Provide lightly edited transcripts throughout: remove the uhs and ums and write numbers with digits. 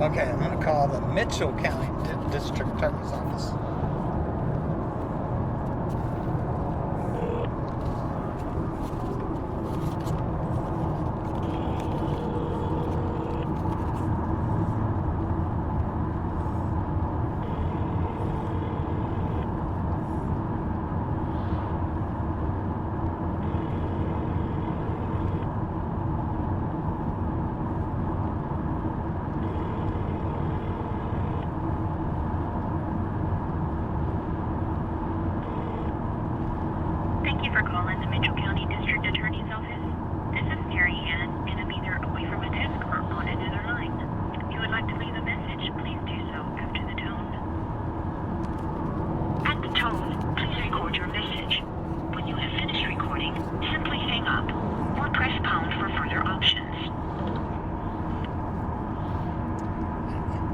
Okay, I'm going to call the Mitchell County District Attorney's Office. Thank you for calling the Mitchell County District Attorney's Office. This is Mary Ann, and I'm either away from a desk or on another line. If you would like to leave a message, please do so after the tone. At the tone, please record your message. When you have finished recording, simply hang up or press pound for further options.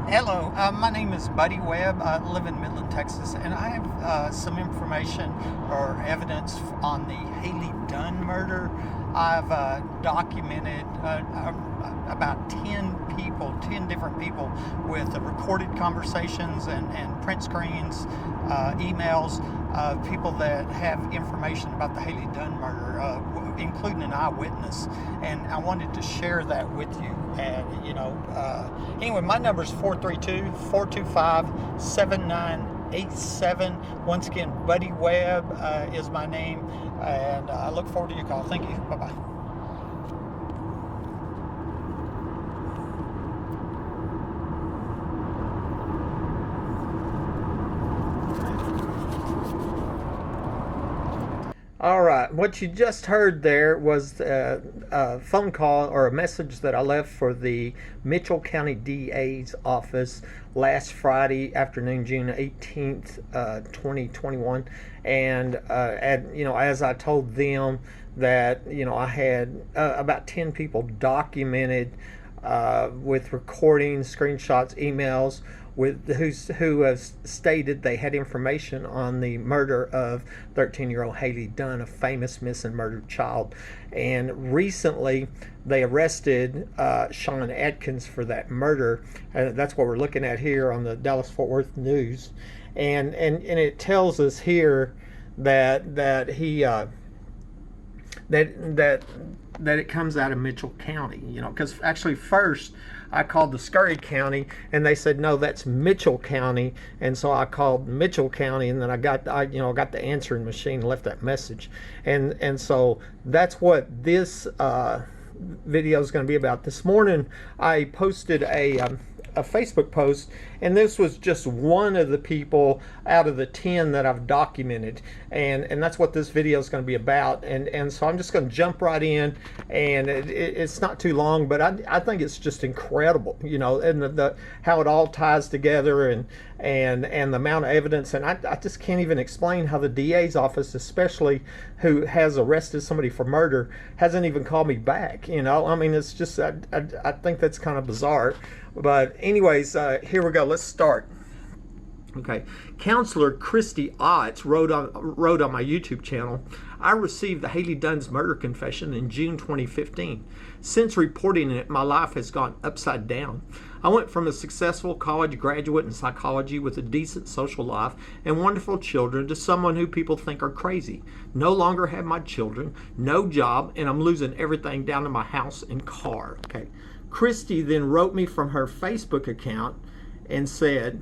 Hello, my name is Buddy Webb. I live in Midland, Texas, and I have some information or evidence on the Hailey Dunn murder. I've documented about 10 different people with recorded conversations and print screens, emails of people that have information about the Hailey Dunn murder, including an eyewitness. And I wanted to share that with you. And, anyway, my number is 432-425-7987. Once again, Buddy Webb is my name, and I look forward to your call. Thank you. Bye-bye. All right, what you just heard there was a phone call or a message that I left for the Mitchell County DA's office last Friday afternoon, June 18th, 2021. And, as I told them that, I had about 10 people documented with recordings, screenshots, emails, who have stated they had information on the murder of 13-year-old Hailey Dunn, a famous missing murdered child. And recently they arrested Sean Atkins for that murder. That's what we're looking at here on the Dallas-Fort Worth News. And it tells us here that he that it comes out of Mitchell County, because actually first I called the Scurry County and they said no, that's Mitchell County, and so I called Mitchell County, and then I got the answering machine and left that message, and so that's what this video is going to be about. This morning I posted a Facebook post, and this was just one of the people out of the 10 that I've documented, and that's what this video is going to be about. And so I'm just going to jump right in, and it's not too long, but I think it's just incredible, and the how it all ties together, and the amount of evidence. And I just can't even explain how the DA's office, especially who has arrested somebody for murder, hasn't even called me back. I mean, it's just I think that's kind of bizarre. But anyways, here we go. Let's start. Okay. Counselor Kristi Otts wrote on my YouTube channel, I received the Hailey Dunn's murder confession in June 2015. Since reporting it, my life has gone upside down. I went from a successful college graduate in psychology with a decent social life and wonderful children to someone who people think are crazy. No longer have my children, no job, and I'm losing everything down to my house and car. Okay. Kristi then wrote me from her Facebook account and said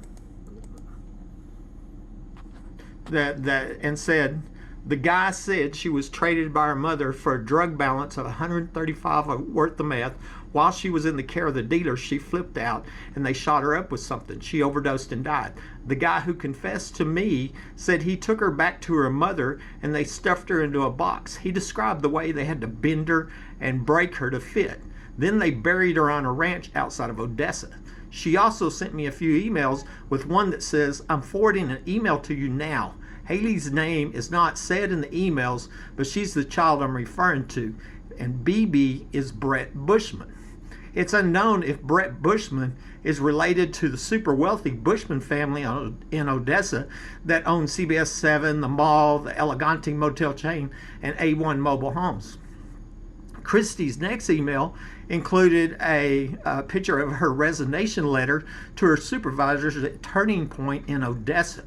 the guy said she was traded by her mother for a drug balance of $135 worth of meth. While she was in the care of the dealer, she flipped out and they shot her up with something. She overdosed and died. The guy who confessed to me said he took her back to her mother and they stuffed her into a box. He described the way they had to bend her and break her to fit. Then they buried her on a ranch outside of Odessa. She also sent me a few emails with one that says, I'm forwarding an email to you now. Hailey's name is not said in the emails, but she's the child I'm referring to. And BB is Bret Bushman. It's unknown if Bret Bushman is related to the super wealthy Bushman family in Odessa that owns CBS 7, the mall, the Elegante motel chain, and A1 mobile homes. Kristi's next email included a picture of her resignation letter to her supervisors at Turning Point in Odessa.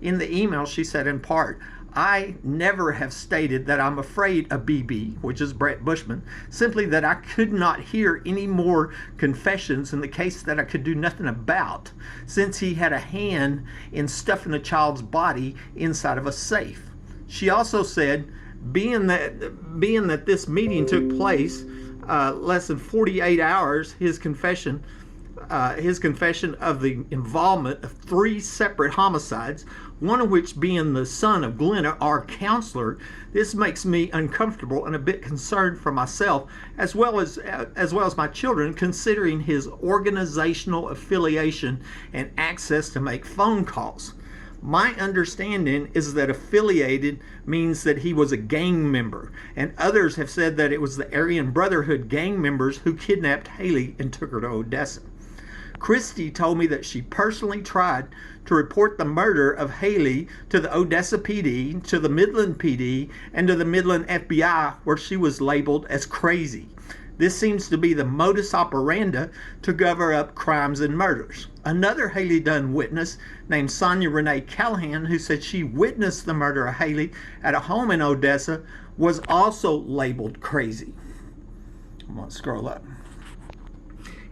In the email, she said in part, "I never have stated that I'm afraid of BB," which is Bret Bushman, "simply that I could not hear any more confessions in the case that I could do nothing about, since he had a hand in stuffing a child's body inside of a safe." She also said, being that this meeting took place less than 48 hours, his confession of the involvement of 3 separate homicides, one of which being the son of Glenna, our counselor, "This makes me uncomfortable and a bit concerned for myself as well as my children, considering his organizational affiliation and access to make phone calls. My understanding is that affiliated means that he was a gang member, and others have said that it was the Aryan Brotherhood gang members who kidnapped Hailey and took her to Odessa. Kristi told me that she personally tried to report the murder of Hailey to the Odessa PD, to the Midland PD, and to the Midland FBI, where she was labeled as crazy. This seems to be the modus operandi to cover up crimes and murders." Another Hailey Dunn witness named Sonia Renee Callahan, who said she witnessed the murder of Hailey at a home in Odessa, was also labeled crazy. I'm going to scroll up.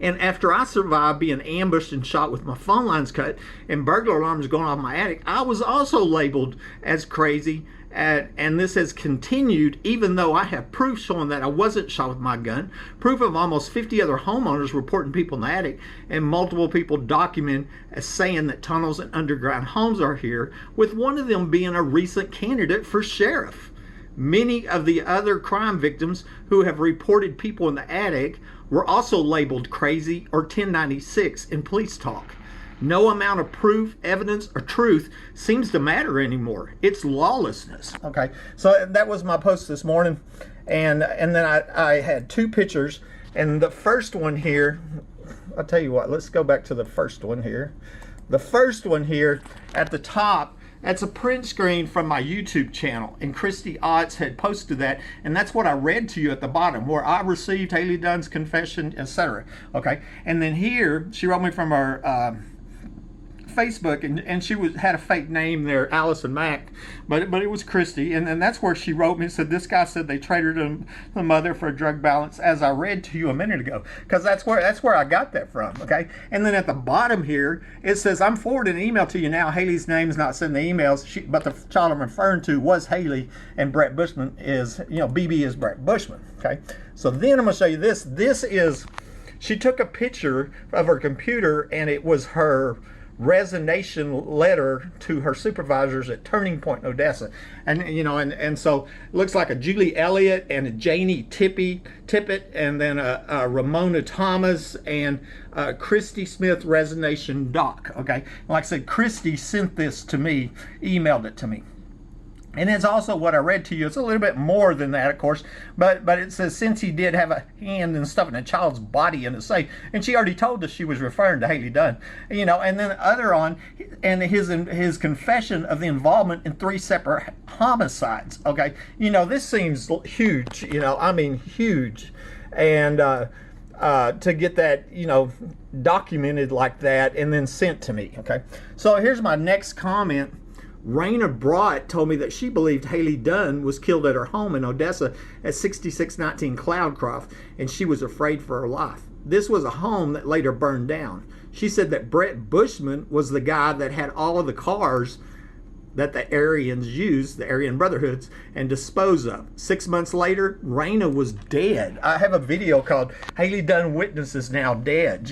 "And after I survived being ambushed and shot with my phone lines cut and burglar alarms going off my attic, I was also labeled as crazy, and this has continued even though I have proof showing that I wasn't shot with my gun, proof of almost 50 other homeowners reporting people in the attic, and multiple people documented as saying that tunnels and underground homes are here, with one of them being a recent candidate for sheriff. Many of the other crime victims who have reported people in the attic were also labeled crazy or 1096 in police talk. No amount of proof, evidence, or truth seems to matter anymore. It's lawlessness." Okay, so that was my post this morning, and then I had 2 pictures, and the first one here, I'll tell you what, let's go back to the first one here. The first one here at the top, that's a print screen from my YouTube channel, and Kristi Otts had posted that, and that's what I read to you at the bottom, where I received Hailey Dunn's confession, etc. Okay, and then here she wrote me from her Facebook, and she had a fake name there, Allison Mack, but it was Kristi, and that's where she wrote me and said, "This guy said they traded him the mother for a drug balance," as I read to you a minute ago, because that's where I got that from. Okay, and then at the bottom here it says, "I'm forwarding an email to you now. Hailey's name is not sent in the emails, but the child I'm referring to was Hailey, and Bret Bushman is, BB is Bret Bushman." Okay, so then I'm going to show you this. This is, she took a picture of her computer, and it was her resignation letter to her supervisors at Turning Point in Odessa, and so it looks like a Julie Elliott and a Janie Tippett, and then a Ramona Thomas and Kristi Smith resignation doc. Okay, like I said, Kristi sent this to me, emailed it to me. And it's also what I read to you. It's a little bit more than that, of course, but it says, "Since he did have a hand in stuffing a child's body in a safe," and she already told us she was referring to Hailey Dunn, and then other on, and his confession of the involvement in 3 separate homicides. Okay, this seems huge. Huge, and to get that, documented like that and then sent to me. Okay, so here's my next comment. Raina Brott told me that she believed Hailey Dunn was killed at her home in Odessa at 6619 Cloudcroft, and she was afraid for her life. This was a home that later burned down. She said that Bret Bushman was the guy that had all of the cars that the Aryans used, the Aryan Brotherhoods, and disposed of. 6 months later, Raina was dead. I have a video called "Hailey Dunn Witnesses Now Dead,"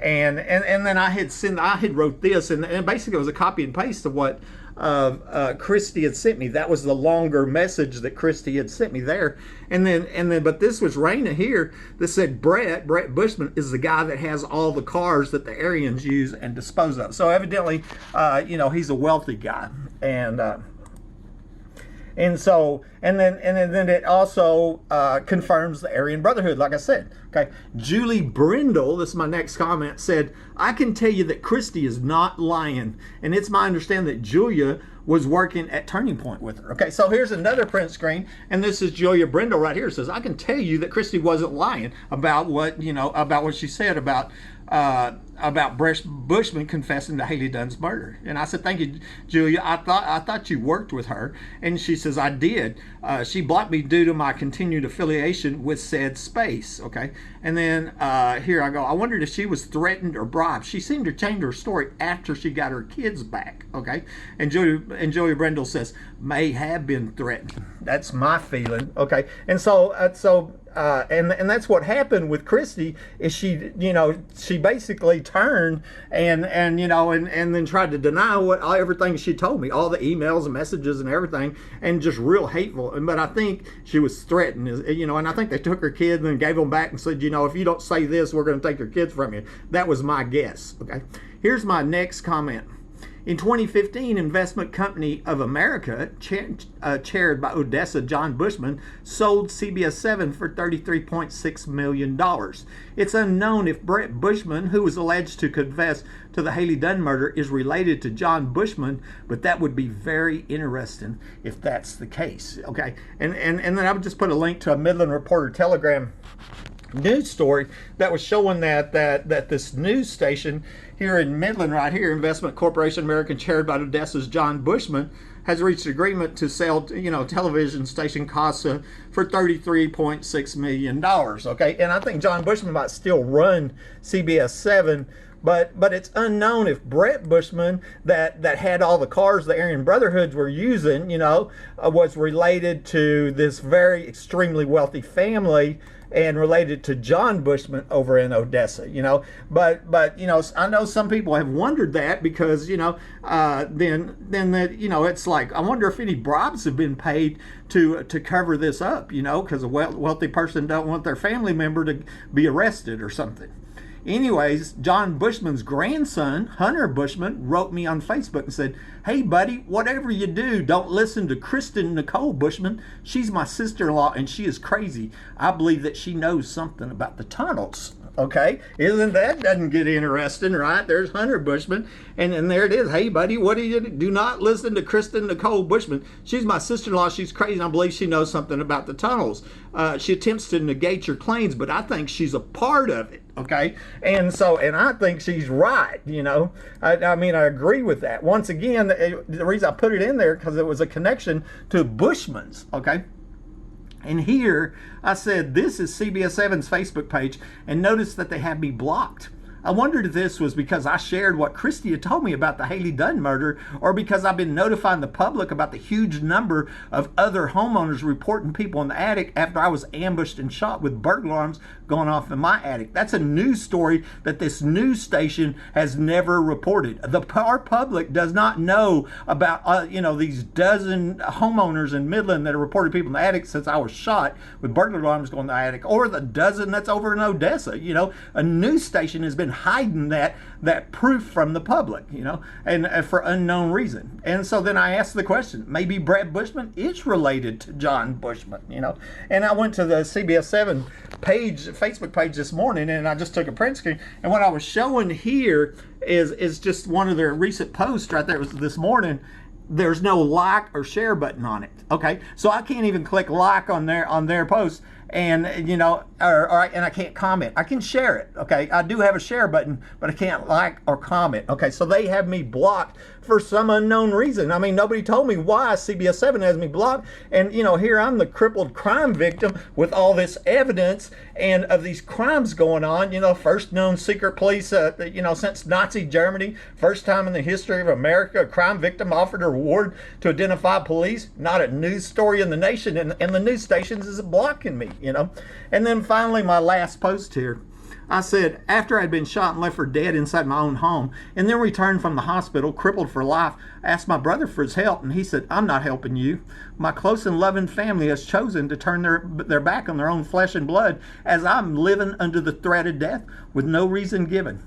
and then I had wrote this, and basically it was a copy and paste of what Kristi had sent me. That was the longer message that Kristi had sent me there, but this was Raina here that said Bret Bushman is the guy that has all the cars that the Aryans use and dispose of. So evidently, he's a wealthy guy, and then it also confirms the Aryan Brotherhood. Like I said, Okay, Julie Brindle, this is my next comment, said, I can tell you that Kristi is not lying. And it's my understanding that Julia was working at Turning Point with her. Okay, so here's another print screen, and this is Julia Brindle right here. It says, I can tell you that Kristi wasn't lying about what, about what she said about Bret Bushman confessing to Hailey Dunn's murder. And I said, thank you, Julia. I thought you worked with her. And she says, I did. She blocked me due to my continued affiliation with said space. Okay. And then here I go. I wondered if she was threatened or bribed. She seemed to change her story after she got her kids back. Okay. And Julia Brindle says, may have been threatened. That's my feeling. Okay. And so and that's what happened with Kristi is she basically turned and then tried to deny everything she told me, all the emails and messages and everything, and just real hateful. But I think she was threatened, and I think they took her kids and then gave them back and said, if you don't say this, we're going to take your kids from you. That was my guess. Okay. Here's my next comment. In 2015, Investment Company of America, chaired by Odessa John Bushman, sold CBS 7 for $33.6 million. It's unknown if Bret Bushman, who was alleged to confess to the Hailey Dunn murder, is related to John Bushman, but that would be very interesting if that's the case. Okay, and then I would just put a link to a Midland Reporter Telegram news story that was showing that this news station here in Midland right here, Investment Corporation American, chaired by Odessa's John Bushman, has reached agreement to sell, television station CASA for $33.6 million. Okay, and I think John Bushman might still run CBS 7, but it's unknown if Bret Bushman, that had all the cars the Aryan Brotherhoods were using, was related to this very extremely wealthy family and related to John Bushman over in Odessa, but I know some people have wondered that because, then that, it's like, I wonder if any bribes have been paid to cover this up, because a wealthy person don't want their family member to be arrested or something. Anyways, John Bushman's grandson, Hunter Bushman, wrote me on Facebook and said, hey, buddy, whatever you do, don't listen to Kristen Nicole Bushman. She's my sister-in-law, and she is crazy. I believe that she knows something about the tunnels. Okay, doesn't get interesting, right? There's Hunter Bushman, and there it is. Hey, buddy, what do you do? Do not listen to Kristen Nicole Bushman. She's my sister-in-law. She's crazy. I believe she knows something about the tunnels. She attempts to negate your claims, but I think she's a part of it. Okay, and I think she's right. I mean, I agree with that. Once again, the reason I put it in there because it was a connection to Bushman's. Okay. And here I said, this is CBS 7's Facebook page, and notice that they have me blocked. I wondered if this was because I shared what Kristi had told me about the Hailey Dunn murder, or because I've been notifying the public about the huge number of other homeowners reporting people in the attic after I was ambushed and shot with burglar alarms going off in my attic. That's a news story that this news station has never reported. Our public does not know about these dozen homeowners in Midland that have reported people in the attic since I was shot with burglar alarms going in the attic, or the dozen that's over in Odessa. A news station has been hiding that proof from the public, and for unknown reason. And so then I asked the question, maybe Bret Bushman is related to John Bushman, And I went to the CBS 7 Facebook page this morning, and I just took a print screen, and what I was showing here is just one of their recent posts right there. It was this morning. There's no like or share button on it. Okay, so I can't even click like on their post, and and I can't comment. I can share it. Okay, I do have a share button, but I can't like or comment. Okay, so they have me blocked for some unknown reason. I mean, nobody told me why CBS 7 has me blocked, and here I'm the crippled crime victim with all this evidence and of these crimes going on. First known secret police since Nazi Germany, first time in the history of America a crime victim offered a reward to identify police. Not a news story in the nation, and the news stations is blocking me. And then finally, my last post here. I said, after I'd been shot and left for dead inside my own home, and then returned from the hospital, crippled for life, I asked my brother for his help, and he said, I'm not helping you. My close and loving family has chosen to turn their back on their own flesh and blood as I'm living under the threat of death with no reason given.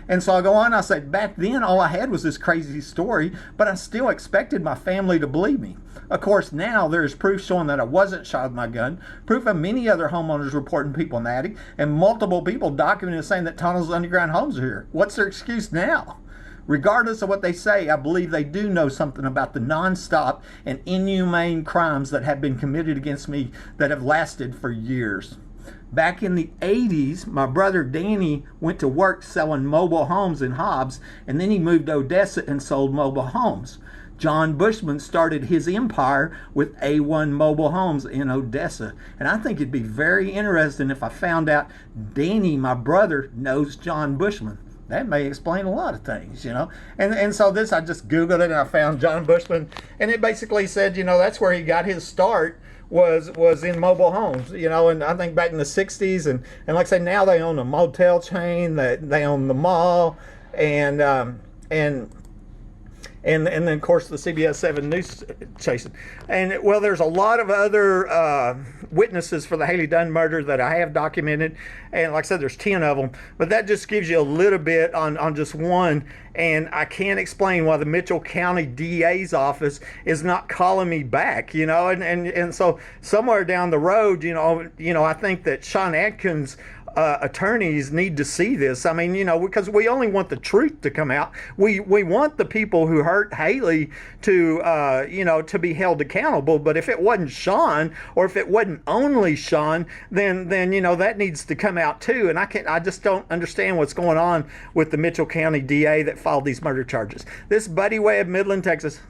And so I go on, I say, back then all I had was this crazy story, but I still expected my family to believe me. Of course, now there is proof showing that I wasn't shot with my gun, proof of many other homeowners reporting people in the attic, and multiple people documenting saying that tunnels and underground homes are here. What's their excuse now? Regardless of what they say, I believe they do know something about the nonstop and inhumane crimes that have been committed against me that have lasted for years. Back in the 80s, my brother Danny went to work selling mobile homes in Hobbs, and then he moved to Odessa and sold mobile homes. John Bushman started his empire with A1 Mobile Homes in Odessa. And I think it'd be very interesting if I found out Danny, my brother, knows John Bushman. That may explain a lot of things, you know. And so this, I just Googled it and I found John Bushman. And it basically said, you know, that's where he got his start was in mobile homes, you know. And I think back in the 60s. And like I say, now they own a motel chain, they own the mall. And then of course the CBS 7 news chasing. And well, there's a lot of other witnesses for the Hailey Dunn murder that I have documented, and like I said, there's 10 of them, but that just gives you a little bit on just one. And I can't explain why the Mitchell County DA's office is not calling me back, you know. And so somewhere down the road, you know, I think that Sean Atkins attorneys need to see this. I mean, you know, because we only want the truth to come out. We want the people who hurt Hailey to, you know, to be held accountable. But if it wasn't Sean, or if it wasn't only Sean, then you know, that needs to come out too. And I just don't understand what's going on with the Mitchell County DA that filed these murder charges. This is Buddy Webb, Midland, Texas.